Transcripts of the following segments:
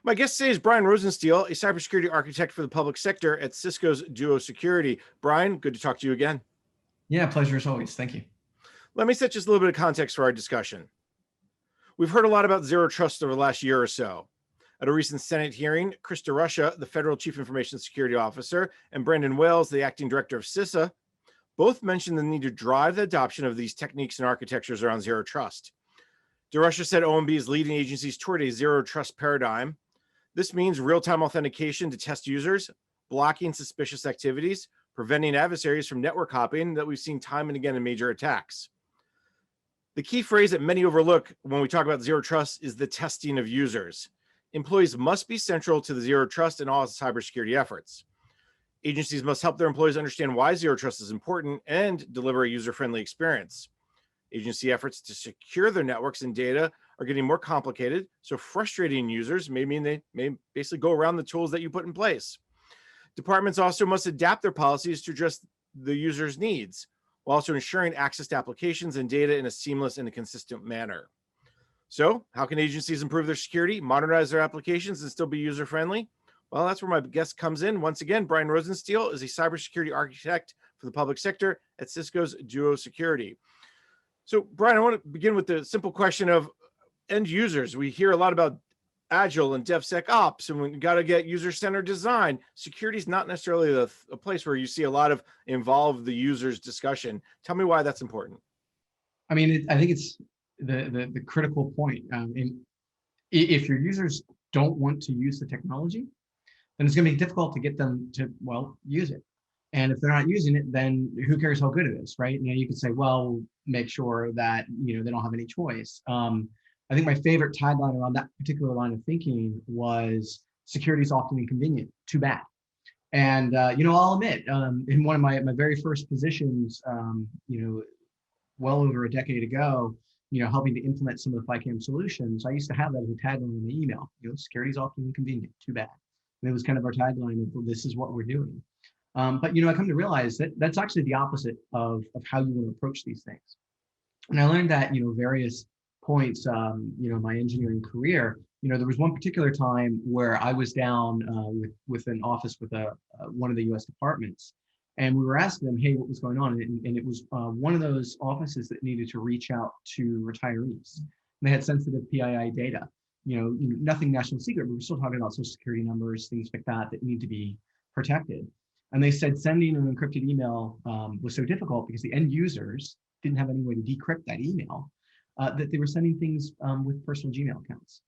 My guest today is Brian Rosensteel, a cybersecurity architect for the public sector at Cisco's Duo Security. Brian, good to talk to you again. Yeah, pleasure as always. Thank you. Let me set just a little bit of context for our discussion. We've heard a lot about zero trust over the last year or so. At a recent Senate hearing, Chris DeRusha, the federal chief information security officer, and Brandon Wales, the acting director of CISA, both mentioned the need to drive the adoption of these techniques and architectures around zero trust. DeRusha said OMB is leading agencies toward a zero trust paradigm. This means real-time authentication to test users, blocking suspicious activities, preventing adversaries from network hopping that we've seen time and again in major attacks. The key phrase that many overlook when we talk about zero trust is the testing of users. Employees must be central to the zero trust in all cybersecurity efforts. Agencies must help their employees understand why zero trust is important and deliver a user-friendly experience. Agency efforts to secure their networks and data are getting more complicated, so frustrating users may mean they may basically go around the tools that you put in place. Departments also must adapt their policies to address the user's needs, while also ensuring access to applications and data in a seamless and a consistent manner. So, how can agencies improve their security, modernize their applications, and still be user-friendly? Well, that's where my guest comes in. Once again, Brian Rosensteel is a cybersecurity architect for the public sector at Cisco's Duo Security. So, Brian, I want to begin with the simple question of end users. We hear a lot about Agile and DevSecOps, and we got to get user-centered design. Security is not necessarily a place where you see a lot of involve the users discussion. Tell me why that's important. I mean, I think it's the critical point. If your users don't want to use the technology, then it's going to be difficult to get them to, well, use it. And if they're not using it, then who cares how good it is, right? You could say, well, make sure that they don't have any choice. I think my favorite tagline around that particular line of thinking was security is often inconvenient, too bad. And I'll admit, in one of my very first positions, well over a decade ago, helping to implement some of the FICAM solutions, I used to have that as a tagline in the email. Security is often inconvenient, too bad. And it was kind of our tagline of, well, this is what we're doing. But I come to realize that that's actually the opposite of how you want to approach these things. And I learned that, various points, my engineering career, there was one particular time where I was down with an office with one of the US departments. And we were asking them, hey, what was going on? And it was one of those offices that needed to reach out to retirees. And they had sensitive PII data, nothing national secret, but we're still talking about social security numbers, things like that need to be protected. And they said sending an encrypted email was so difficult because the end users didn't have any way to decrypt that email, that they were sending things with personal Gmail accounts.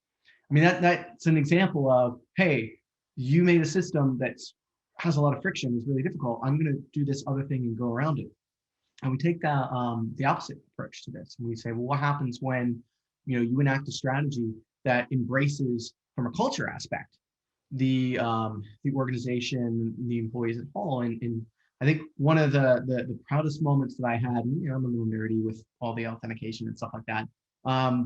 I mean, that's an example of, hey, you made a system that has a lot of friction, is really difficult. I'm going to do this other thing and go around it. And we take the opposite approach to this. And we say, well, what happens when you enact a strategy that embraces, from a culture aspect, the organization, the employees at all. And I think one of the proudest moments that I had, I'm a little nerdy with all the authentication and stuff like that.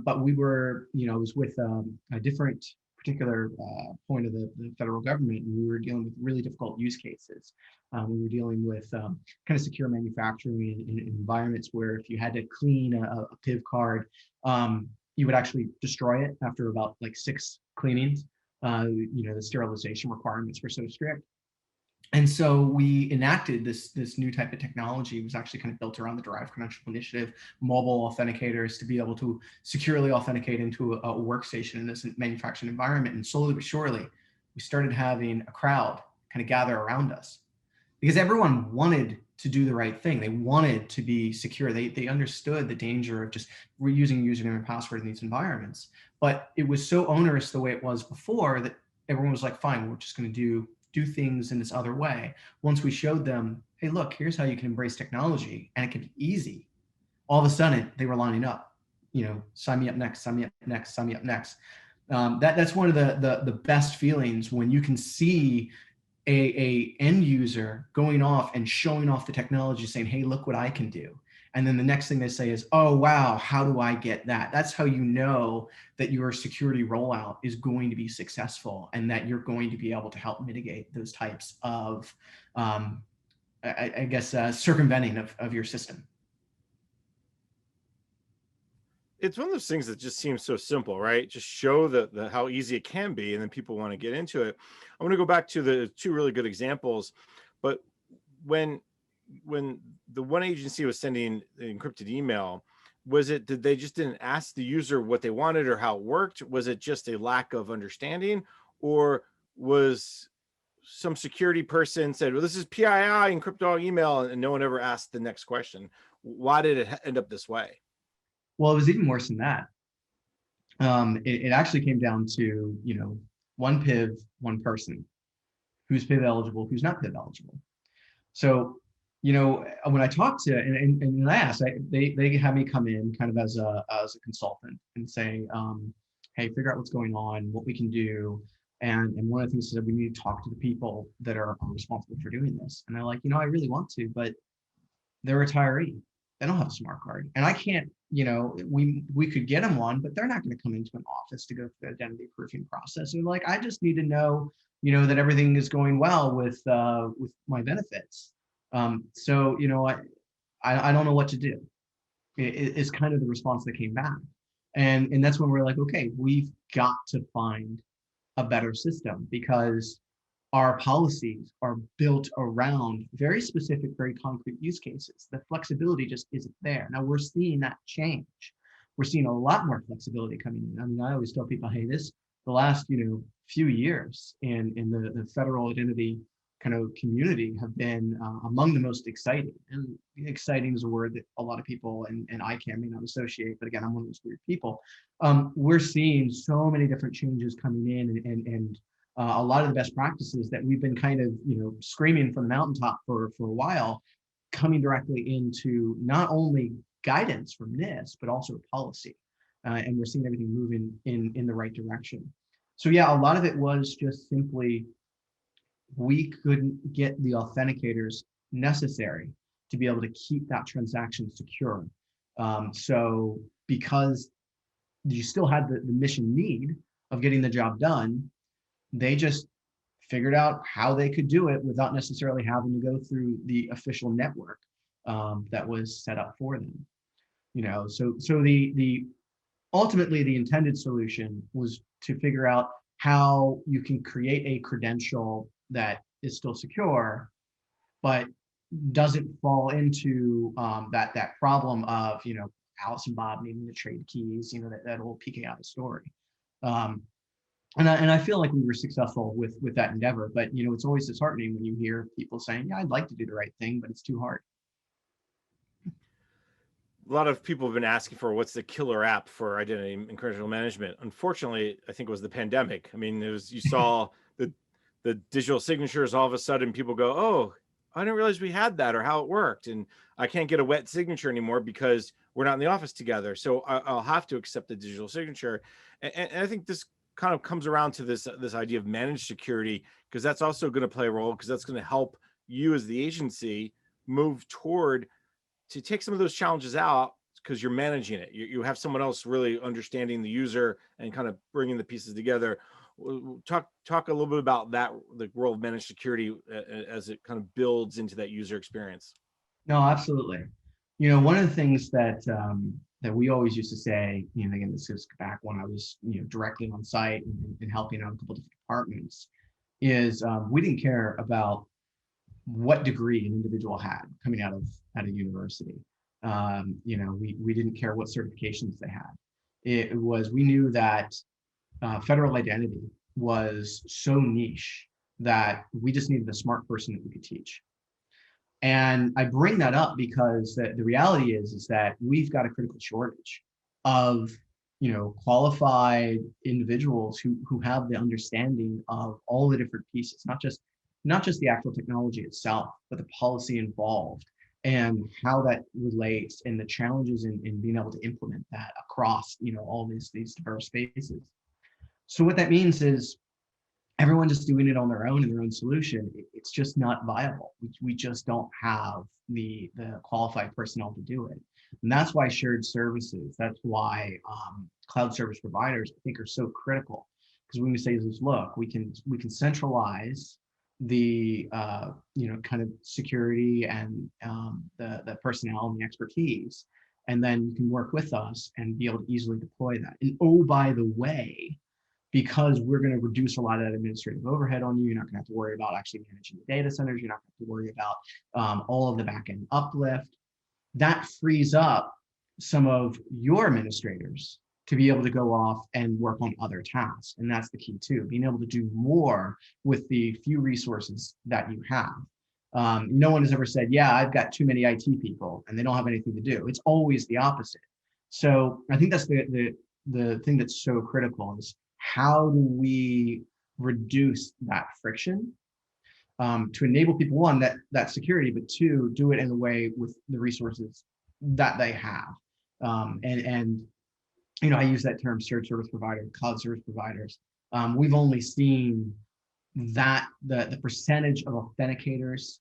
But we were, I was with a different particular point of the federal government, and we were dealing with really difficult use cases. We were dealing with kind of secure manufacturing in environments where if you had to clean a PIV card, you would actually destroy it after about like 6 cleanings. The sterilization requirements were so strict. And so we enacted this new type of technology. It was actually kind of built around the Derived Credential Initiative, mobile authenticators to be able to securely authenticate into a workstation in this manufacturing environment. And slowly but surely, we started having a crowd kind of gather around us because everyone wanted to do the right thing. They wanted to be secure. They understood the danger of just reusing username and password in these environments. But it was so onerous the way it was before that everyone was like, fine, we're just going to do things in this other way. Once we showed them, hey, look, here's how you can embrace technology and it can be easy. All of a sudden they were lining up, sign me up next, sign me up next, sign me up next. That's one of the best feelings when you can see a end user going off and showing off the technology, saying, hey, look what I can do. And then the next thing they say is, oh, wow, how do I get that? That's how you know that your security rollout is going to be successful and that you're going to be able to help mitigate those types of, circumventing of your system. It's one of those things that just seems so simple, right? Just show the how easy it can be, and then people want to get into it. I'm going to go back to the two really good examples, but when when the one agency was sending the encrypted email, was it did they just didn't ask the user what they wanted or how it worked? Was it just a lack of understanding, or was some security person said, "Well, this is PII encrypted all email," and no one ever asked the next question? Why did it end up this way? Well, it was even worse than that. It actually came down to, one PIV, one person, who's PIV eligible, who's not PIV eligible. So, when I talked to and I asked, they had me come in kind of as a consultant and say, hey, figure out what's going on, what we can do. And one of the things is that we need to talk to the people that are responsible for doing this. And they're like, I really want to, but they're a retiree. They don't have a smart card. And I can't, we could get them one, but they're not going to come into an office to go through the identity proofing process. And like, I just need to know, that everything is going well with my benefits. So, I don't know what to do. It's kind of the response that came back. And that's when we're like, okay, we've got to find a better system, because our policies are built around very specific, very concrete use cases. The flexibility just isn't there. Now we're seeing that change. We're seeing a lot more flexibility coming in. I mean, I always tell people, hey, the last, few years in the federal identity kind of community have been among the most exciting. And exciting is a word that a lot of people and ICANN may not associate, but again, I'm one of those weird people. We're seeing so many different changes coming in, and a lot of the best practices that we've been kind of, screaming from the mountaintop for a while, coming directly into not only guidance from NIST, but also policy. And we're seeing everything moving in the right direction. So yeah, a lot of it was just simply, we couldn't get the authenticators necessary to be able to keep that transaction secure. So because you still had the mission need of getting the job done, they just figured out how they could do it without necessarily having to go through the official network that was set up for them. So the ultimately the intended solution was to figure out how you can create a credential that is still secure, but doesn't fall into that problem of Alice and Bob needing to trade keys, that old PKI story. And I feel like we were successful with that endeavor, but it's always disheartening when you hear people saying, yeah, I'd like to do the right thing, but it's too hard. A lot of people have been asking for what's the killer app for identity and credential management. Unfortunately, I think it was the pandemic. I mean, you saw the digital signatures, all of a sudden people go, oh, I didn't realize we had that or how it worked. And I can't get a wet signature anymore because we're not in the office together. So I'll have to accept the digital signature. And I think this kind of comes around to this idea of managed security, because that's also going to play a role, because that's going to help you as the agency move toward to take some of those challenges out, because you're managing it. You have someone else really understanding the user and kind of bringing the pieces together. Talk a little bit about that, the role of managed security as it kind of builds into that user experience. No, absolutely. One of the things that we always used to say, again, this is back when I was, directly on site and helping out a couple different departments, is we didn't care about what degree an individual had coming out of university. We didn't care what certifications they had. We knew that federal identity was so niche that we just needed a smart person that we could teach. And I bring that up because the reality is that we've got a critical shortage of qualified individuals who have the understanding of all the different pieces, not just the actual technology itself, but the policy involved and how that relates, and the challenges in being able to implement that across all these diverse spaces. So what that means is everyone just doing it on their own in their own solution, it's just not viable. We just don't have the qualified personnel to do it. And that's why shared services, that's why cloud service providers, I think, are so critical. Because when we say this, look, we can centralize the kind of security and the personnel and the expertise, And then you can work with us and be able to easily deploy that. And oh, by the way, because we're going to reduce a lot of that administrative overhead on you, you're not going to have to worry about actually managing the data centers. You're not going to have to worry about all of the backend uplift. That frees up some of your administrators to be able to go off and work on other tasks. And that's the key too, being able to do more with the few resources that you have. No one has ever said, yeah, I've got too many IT people and they don't have anything to do. It's always the opposite. So I think that's the thing that's so critical is how do we reduce that friction to enable people, one, that security, but two, do it in a way with the resources that they have. And I use that term search service provider, cloud service providers. We've only seen that the percentage of authenticators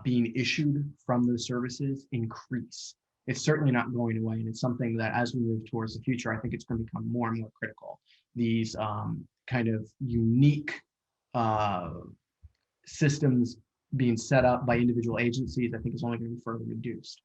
being issued from those services increase. It's certainly not going away, and it's something that as we move towards the future, I think it's going to become more and more critical. These kind of unique systems being set up by individual agencies, I think is only going to be further reduced.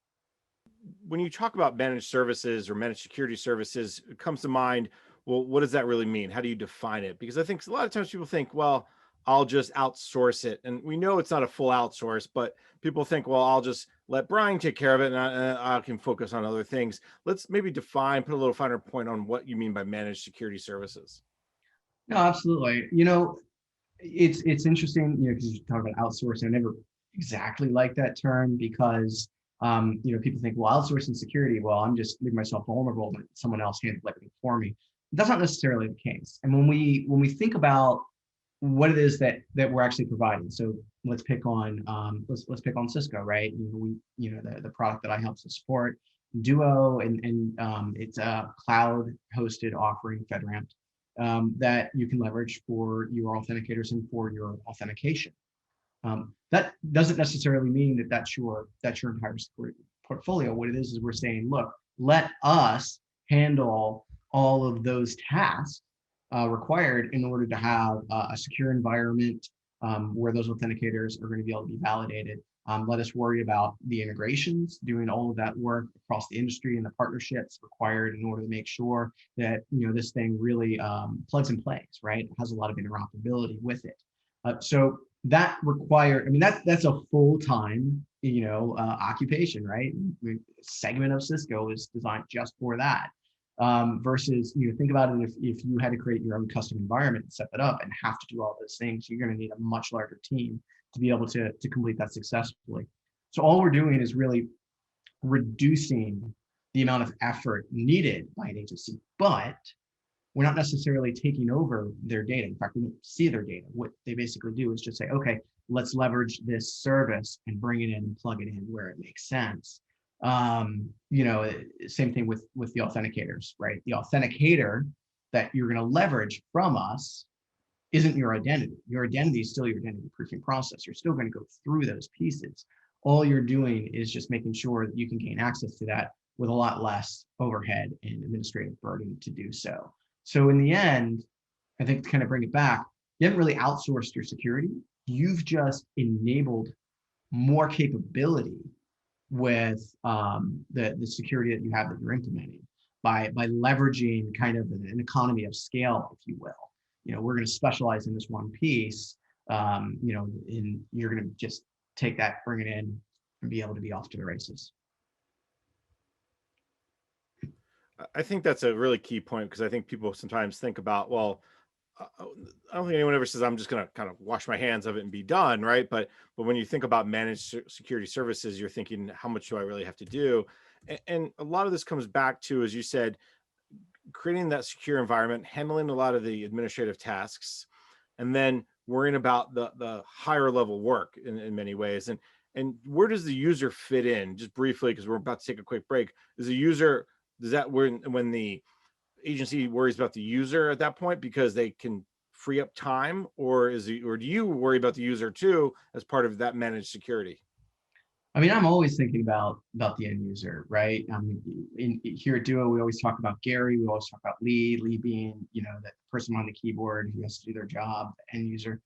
When you talk about managed services or managed security services, it comes to mind, well, what does that really mean? How do you define it? Because I think a lot of times people think, well, I'll just outsource it. And we know it's not a full outsource, but people think, well, I'll just let Brian take care of it and I can focus on other things. Let's maybe define, put a little finer point on what you mean by managed security services. No, absolutely. It's interesting, because you talk about outsourcing. I never exactly like that term because people think, well, outsourcing security, well, I'm just leaving myself vulnerable and someone else handles everything for me. That's not necessarily the case. And when we think about what it is that we're actually providing, so let's pick on Cisco, right? The product that I help to support, Duo, and it's a cloud hosted offering, FedRAMP, that you can leverage for your authenticators and for your authentication. That doesn't necessarily mean that that's your entire portfolio. What it is we're saying, look, let us handle all of those tasks required in order to have a secure environment where those authenticators are going to be able to be validated. Let us worry about the integrations, doing all of that work across the industry and the partnerships required in order to make sure that this thing really plugs and plays, right? It has a lot of interoperability with it. So that that's a full-time occupation, right? Segment of Cisco is designed just for that. Versus think about it, if you had to create your own custom environment and set that up and have to do all those things, you're going to need a much larger team to be able to complete that successfully. So all we're doing is really reducing the amount of effort needed by an agency, but we're not necessarily taking over their data. In fact, we don't see their data. What they basically do is just say, okay, let's leverage this service and bring it in and plug it in where it makes sense. Same thing with the authenticators, right? The authenticator that you're going to leverage from us isn't your identity. Your identity is still your identity proofing process. You're still going to go through those pieces. All you're doing is just making sure that you can gain access to that with a lot less overhead and administrative burden to do so. So in the end, I think to kind of bring it back, you haven't really outsourced your security. You've just enabled more capability with the security that you have that you're implementing by leveraging kind of an economy of scale, if you will. We're going to specialize in this one piece, and you're going to just take that, bring it in, and be able to be off to the races. I think that's a really key point because I think people sometimes think about, well, I don't think anyone ever says I'm just going to kind of wash my hands of it and be done, right? But when you think about managed security services, you're thinking, how much do I really have to do? And a lot of this comes back to, as you said, creating that secure environment, handling a lot of the administrative tasks, and then worrying about the higher level work in many ways. And where does the user fit in? Just briefly, because we're about to take a quick break. Does that when the agency worries about the user at that point because they can free up time, or do you worry about the user too as part of that managed security? I'm always thinking about the end user, right? Here at Duo, we always talk about Gary. We always talk about Lee being, that person on the keyboard who has to do their job, the end user.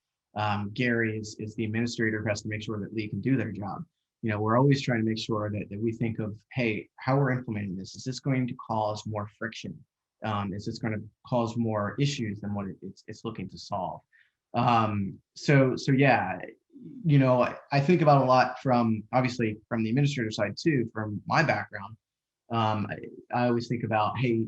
Gary is the administrator who has to make sure that Lee can do their job. we're always trying to make sure that we think of, hey, how we're implementing this. Is this going to cause more friction? Is this going to cause more issues than what it's looking to solve? So yeah, I think about a lot from, obviously, from the administrator side too, from my background. I always think about, hey,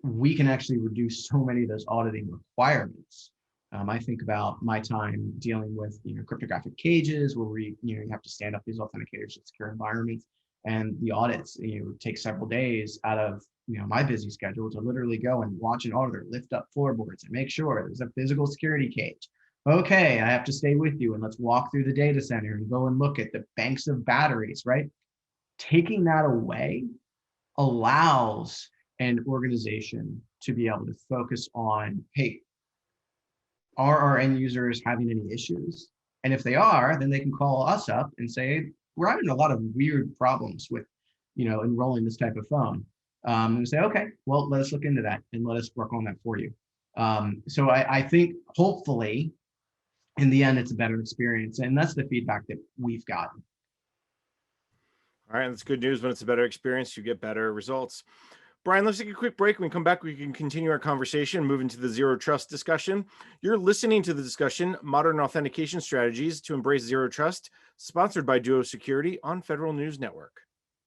we can actually reduce so many of those auditing requirements. I think about my time dealing with cryptographic cages where you have to stand up these authenticators in secure environments, and the audits take several days out of my busy schedule to literally go and watch an auditor lift up floorboards and make sure there's a physical security cage. Okay, I have to stay with you and let's walk through the data center and go and look at the banks of batteries, right? Taking that away allows an organization to be able to focus on, hey, are our end users having any issues? And if they are, then they can call us up and say, we're having a lot of weird problems with, enrolling this type of phone. And say, okay, well, let us look into that and let us work on that for you. So I think hopefully in the end, it's a better experience. And that's the feedback that we've gotten. All right, that's good news. When it's a better experience, you get better results. Brian, let's take a quick break. When we come back, we can continue our conversation, move into the zero trust discussion. You're listening to the discussion, Modern Authentication Strategies to Embrace Zero Trust, sponsored by Duo Security on Federal News Network.